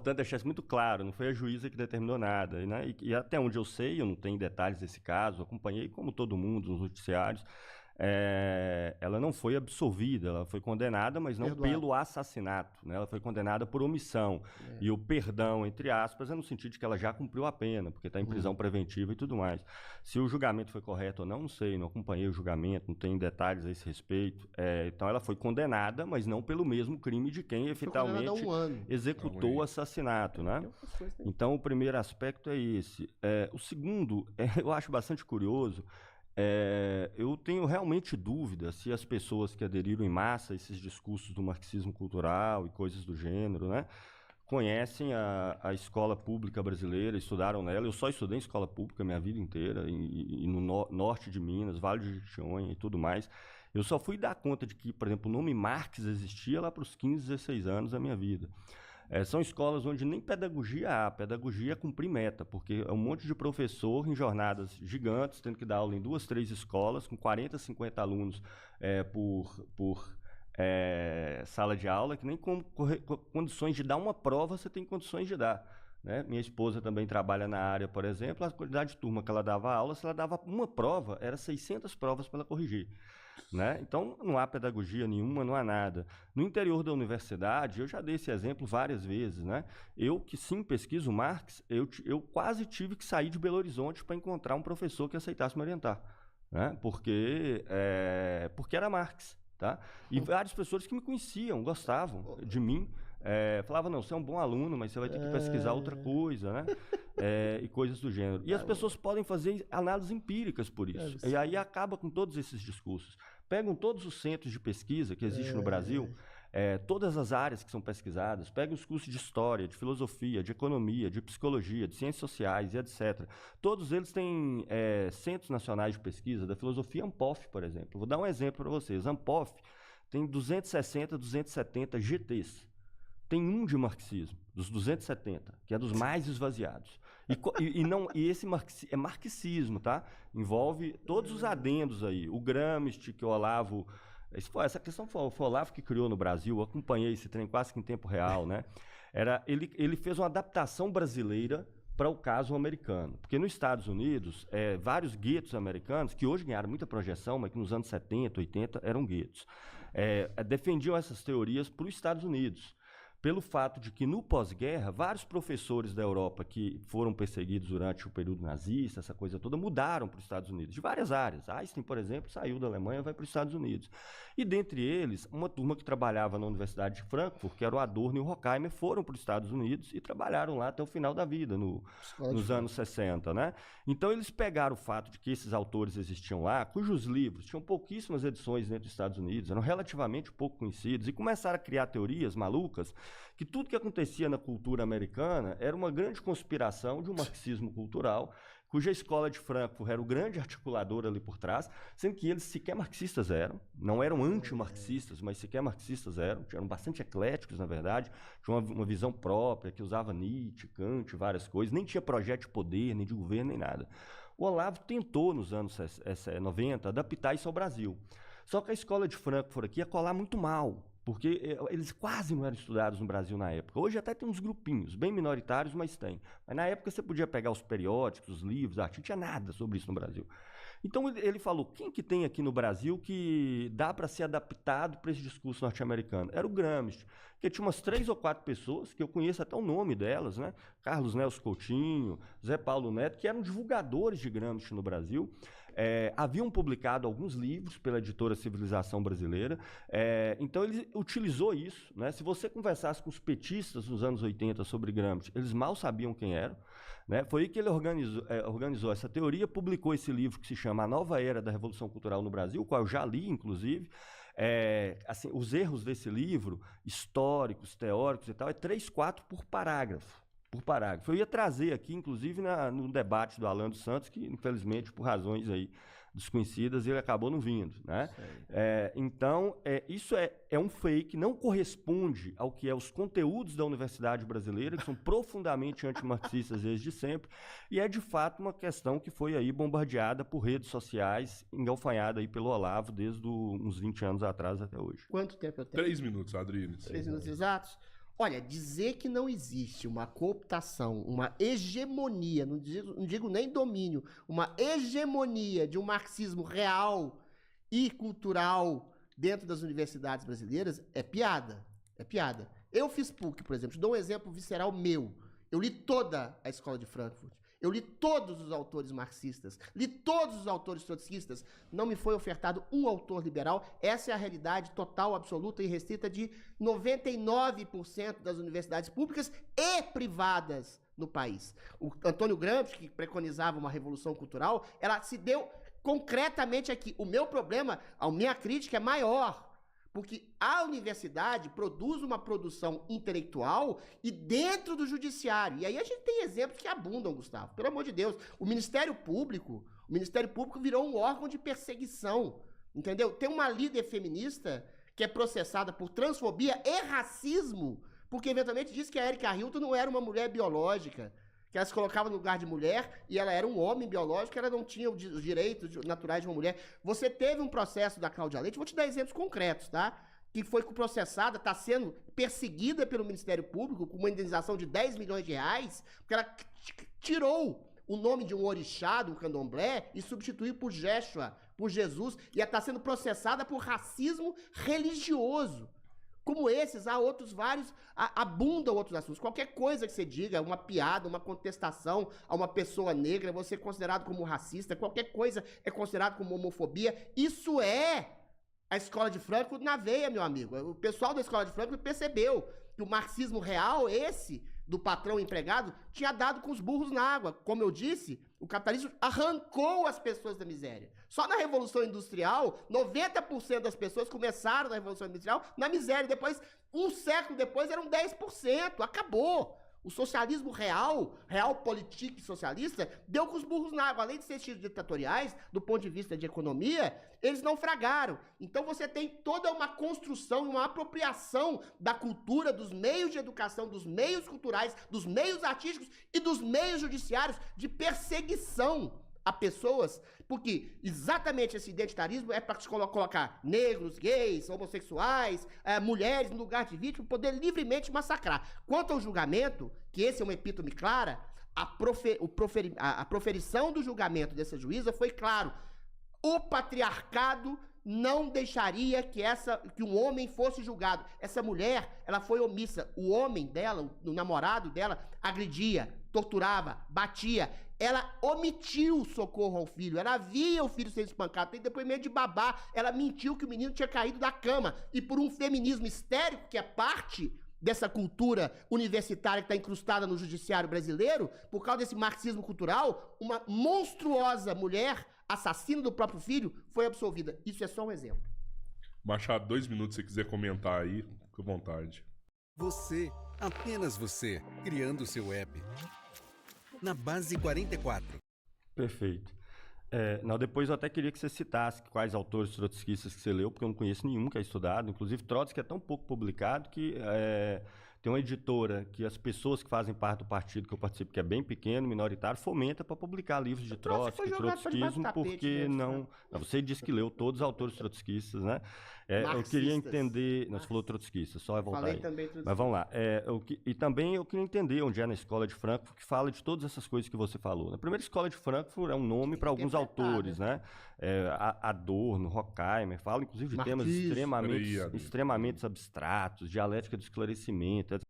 importante deixar isso muito claro, não foi a juíza que determinou nada, né? E até onde eu sei, eu não tenho detalhes desse caso, acompanhei como todo mundo nos noticiários, ela não foi absolvida, ela foi condenada, mas não pelo assassinato, né? Ela foi condenada por omissão. E o perdão, entre aspas, é no sentido de que ela já cumpriu a pena, porque está em prisão preventiva e tudo mais. Se o julgamento foi correto ou não, não sei, não acompanhei o julgamento, não tenho detalhes a esse respeito. Então ela foi condenada, mas não pelo mesmo crime de quem efetivamente executou o assassinato, né? Então o primeiro aspecto é esse. O segundo, eu acho bastante curioso. Eu tenho realmente dúvida se as pessoas que aderiram em massa a esses discursos do marxismo cultural e coisas do gênero, né, conhecem a escola pública brasileira, estudaram nela. Eu só estudei em escola pública a minha vida inteira, e no norte de Minas, Vale do Jequitinhonha e tudo mais. Eu só fui dar conta de que, por exemplo, o nome Marx existia lá para os 15, 16 anos da minha vida. São escolas onde nem pedagogia há, pedagogia é cumprir meta, porque é um monte de professor em jornadas gigantes, tendo que dar aula em 2, 3 escolas, com 40, 50 alunos por sala de aula, que nem com condições de dar uma prova você tem condições de dar. Né? Minha esposa também trabalha na área, por exemplo, a quantidade de turma que ela dava aula, se ela dava uma prova, era 600 provas para ela corrigir. Né? Então não há pedagogia nenhuma, não há nada. No interior da universidade, eu já dei esse exemplo várias vezes, né? Eu que sim pesquiso Marx, eu quase tive que sair de Belo Horizonte para encontrar um professor que aceitasse me orientar, né? Porque era Marx. Tá? E vários professores que me conheciam, gostavam de mim, falavam, não, você é um bom aluno, mas você vai ter que pesquisar outra coisa, né? E coisas do gênero. E as pessoas podem fazer análises empíricas por isso. E aí acaba com todos esses discursos. Pegam todos os centros de pesquisa que existem no Brasil, todas as áreas que são pesquisadas, pegam os cursos de história, de filosofia, de economia, de psicologia, de ciências sociais e etc. Todos eles têm centros nacionais de pesquisa, da filosofia Ampof, por exemplo. Vou dar um exemplo para vocês. Ampof tem 260, 270 GTs. Tem um de marxismo, dos 270, que é dos mais esvaziados. E esse é marxismo, tá? Envolve todos os adendos aí. O Gramsci, que o Olavo... Essa questão foi o Olavo que criou no Brasil, eu acompanhei esse trem quase que em tempo real, né? Ele fez uma adaptação brasileira para o caso americano. Porque nos Estados Unidos, vários guetos americanos, que hoje ganharam muita projeção, mas que nos anos 70, 80 eram guetos, defendiam essas teorias para os Estados Unidos. Pelo fato de que, no pós-guerra, vários professores da Europa que foram perseguidos durante o período nazista, essa coisa toda, mudaram para os Estados Unidos, de várias áreas. Einstein, por exemplo, saiu da Alemanha e vai para os Estados Unidos. E, dentre eles, uma turma que trabalhava na Universidade de Frankfurt, que era o Adorno e o Horkheimer, foram para os Estados Unidos e trabalharam lá até o final da vida, nos anos 60. Né? Então, eles pegaram o fato de que esses autores existiam lá, cujos livros tinham pouquíssimas edições dentro dos Estados Unidos, eram relativamente pouco conhecidos, e começaram a criar teorias malucas que tudo que acontecia na cultura americana era uma grande conspiração de um marxismo cultural, cuja escola de Frankfurt era o grande articulador ali por trás, sendo que eles sequer marxistas eram, não eram anti-marxistas, mas sequer marxistas eram bastante ecléticos, na verdade, tinham uma visão própria, que usava Nietzsche, Kant, várias coisas, nem tinha projeto de poder, nem de governo, nem nada. O Olavo tentou, nos anos 90, adaptar isso ao Brasil. Só que a escola de Frankfurt aqui ia colar muito mal, porque eles quase não eram estudados no Brasil na época. Hoje até tem uns grupinhos, bem minoritários, mas tem. Mas na época você podia pegar os periódicos, os livros, artigos, não tinha nada sobre isso no Brasil. Então ele falou, quem que tem aqui no Brasil que dá para ser adaptado para esse discurso norte-americano? Era o Gramsci, que tinha umas 3 ou 4 pessoas, que eu conheço até o nome delas, né? Carlos Nelson Coutinho, Zé Paulo Neto, que eram divulgadores de Gramsci no Brasil. Haviam publicado alguns livros pela editora Civilização Brasileira. Então ele utilizou isso, né? Se você conversasse com os petistas nos anos 80 sobre Gramsci, eles mal sabiam quem era, né? Foi aí que ele organizou essa teoria, publicou esse livro que se chama A Nova Era da Revolução Cultural no Brasil, o qual eu já li, inclusive. Assim, os erros desse livro, históricos, teóricos e tal, 3, 4 por parágrafo. Eu ia trazer aqui, inclusive, no debate do Alan dos Santos, que infelizmente, por razões aí desconhecidas, ele acabou não vindo, né? Então, isso é um fake, não corresponde ao que é os conteúdos da Universidade Brasileira, que são profundamente antimarxistas desde sempre, e é de fato uma questão que foi aí bombardeada por redes sociais, engalfanhada aí pelo Olavo desde uns 20 anos atrás até hoje. Quanto tempo eu tenho? 3 minutos, Adriles. 3 minutos exatos? Olha, dizer que não existe uma cooptação, uma hegemonia, não digo nem domínio, uma hegemonia de um marxismo real e cultural dentro das universidades brasileiras é piada. É piada. Eu fiz PUC, por exemplo, te dou um exemplo visceral meu. Eu li toda a Escola de Frankfurt. Eu li todos os autores marxistas, li todos os autores trotskistas. Não me foi ofertado um autor liberal. Essa é a realidade total, absoluta e restrita de 99% das universidades públicas e privadas no país. O Antônio Gramsci, que preconizava uma revolução cultural, ela se deu concretamente aqui. O meu problema, a minha crítica é maior. Porque a universidade produz uma produção intelectual e dentro do judiciário. E aí a gente tem exemplos que abundam, Gustavo. Pelo amor de Deus. O Ministério Público virou um órgão de perseguição. Entendeu? Tem uma líder feminista que é processada por transfobia e racismo, porque eventualmente disse que a Erika Hilton não era uma mulher biológica, que ela se colocava no lugar de mulher e ela era um homem biológico, ela não tinha os direitos naturais de uma mulher. Você teve um processo da Cláudia Leite, vou te dar exemplos concretos, tá? Que foi processada, está sendo perseguida pelo Ministério Público com uma indenização de 10 milhões de reais, porque ela tirou o nome de um orixá, de um candomblé, e substituiu por Jeshua, por Jesus, e ela está sendo processada por racismo religioso. Como esses, há outros vários, abundam outros assuntos. Qualquer coisa que você diga, uma piada, uma contestação a uma pessoa negra, você é considerado como racista, qualquer coisa é considerado como homofobia. Isso é a Escola de Frankfurt na veia, meu amigo. O pessoal da Escola de Frankfurt percebeu que o marxismo real, esse do patrão empregado, tinha dado com os burros na água. Como eu disse, o capitalismo arrancou as pessoas da miséria. Só na Revolução Industrial, 90% das pessoas começaram na Revolução Industrial na miséria. Depois, um século depois, eram 10%. Acabou. O socialismo real político socialista, deu com os burros na água. Além de ser estilos ditatoriais, do ponto de vista de economia, eles não fragaram. Então você tem toda uma construção, uma apropriação da cultura, dos meios de educação, dos meios culturais, dos meios artísticos e dos meios judiciários de perseguição a pessoas, porque exatamente esse identitarismo é para colocar negros, gays, homossexuais, mulheres no lugar de vítima, poder livremente massacrar. Quanto ao julgamento, que esse é uma epítome clara, a proferição do julgamento dessa juíza foi claro. O patriarcado não deixaria que um homem fosse julgado. Essa mulher, ela foi omissa. O homem dela, o namorado dela, agredia, torturava, batia. Ela omitiu o socorro ao filho. Ela via o filho sendo espancado. Tem depoimento de babá. Ela mentiu que o menino tinha caído da cama. E por um feminismo histérico, que é parte dessa cultura universitária que está incrustada no judiciário brasileiro, por causa desse marxismo cultural, uma monstruosa mulher, assassina do próprio filho, foi absolvida. Isso é só um exemplo. Machado, 2 minutos, se você quiser comentar aí, fique à vontade. Você, apenas você, criando o seu app. Na Base 44. Perfeito. Não, depois eu até queria que você citasse quais autores trotskistas que você leu, porque eu não conheço nenhum que é estudado. Inclusive, Trotsky é tão pouco publicado que tem uma editora que as pessoas que fazem parte do partido que eu participo, que é bem pequeno, minoritário, fomenta para publicar livros de Trotsky, trotskismo, porque não... Você disse que leu todos os autores trotskistas, né? Eu queria entender... Não, você falou trotskista, só voltar Falei aí. também Mas vamos lá. E também eu queria entender onde é na Escola de Frankfurt que fala de todas essas coisas que você falou. Na primeira Escola de Frankfurt é um nome para alguns autores, né? Adorno, Horkheimer, fala inclusive de temas extremamente abstratos, dialética do esclarecimento,